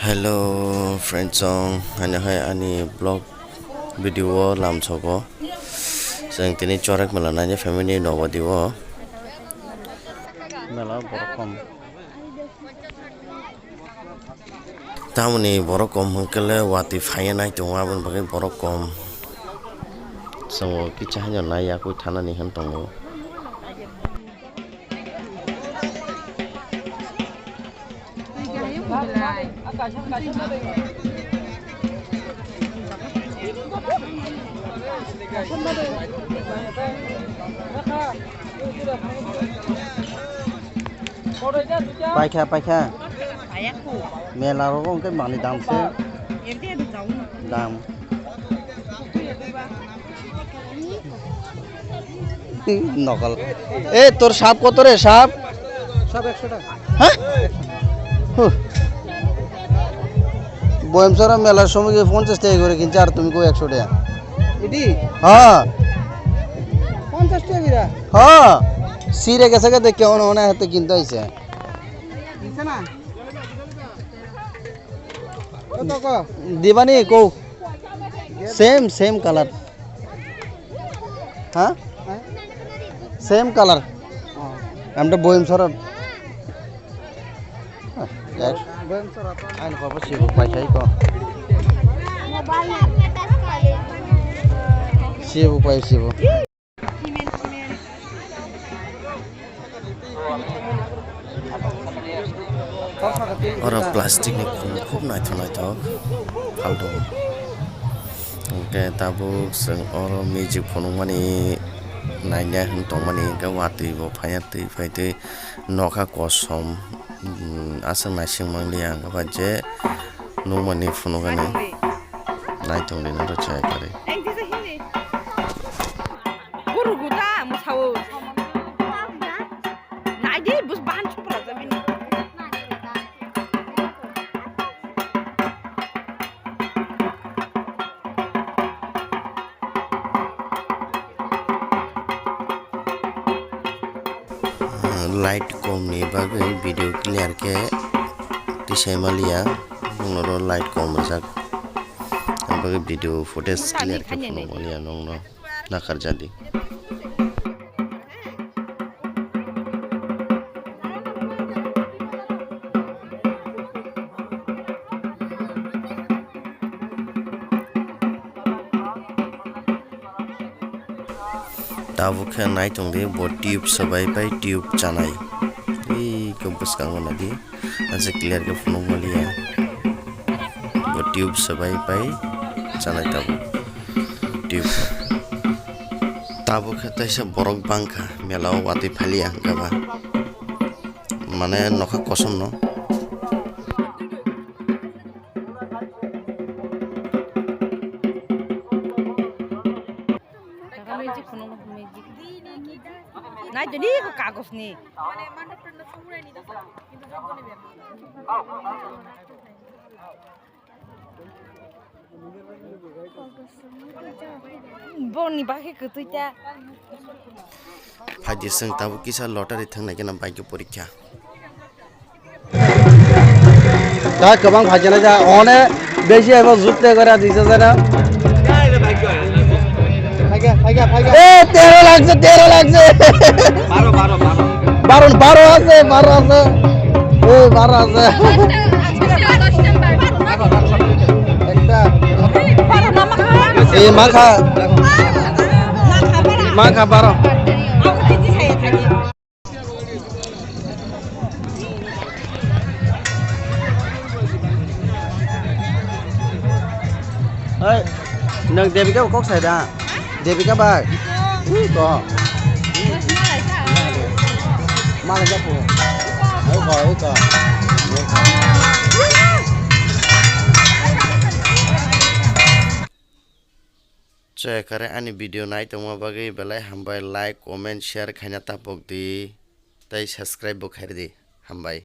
Hello friends song hanya hai ani blog video lam chobo sing tini charak mela nanya family Nobadi wo mela borokom tamuni borokom hangkele wati phaya nai tonga bun bagai borokom so kicha hanya nai aku thana ni han tongo berai. Paikha mela rong cái bằng này đam xe đam নকল এ তোর সাপ কত রে সাপ সাপ 100 টাকা হ্যাঁ বয়মসরা মেলার সময় 50 টাকা করে কিনছে আর তুমি কই 100 টাকা এডি হ্যাঁ 50 টাকা বিরা হ্যাঁ সিরে গেছে কে দেখ কেমন মনে হাতে কিনতে হইছে কিনছে না কত কো দিবানি কো সেম কালার হ্যাঁ সেম কালার আমরা বয়মসরা বয়মসরা আইন কব সিব পাইছাই কো সিব পাইছিব orang plastik ni खूब naik to faldo ke tabuk sing oro music phonung mani naiknya hentong mani ke wati bo phayati phaite nokha kosom asang nasing manglia ke baje no mani phonung gane naitong ni ro chai kare Guru guda musawo. Naidi bus ban chupra zabini. light kom ni bagai video clear ke tisai malia noro light kom jak bagai video footage clear ke phone malia nongno nakar jadi tabu khe nai tong de bo tube sabai pai tube chanai ei campus kang na di ase clear ke phone malia bo tube sabai pai chanai tabu khe taisa borok bangkha melao wati phalia gaba mane nokha kosom no Magic puno magic. Nah jadi aku kagos nih. Boni pakai ketuja. Haji seng tabu kisah lottery thang naik na bike porikha তা কবাং ভাজনা যা অনে বেশি এবার জুতে করে দিছে না এ 13 লাগছে 12 আছে 12 আছে ও 12 আছে একটা এই মাখা 12 ơi nâng Debbie có cốc xài ra Debbie các bạn có mang lên cho phụ ấy có cek kare ani video nai tongma bagai belai hambai like comment share khanya tapok di tai subscribe bo khairi di hambai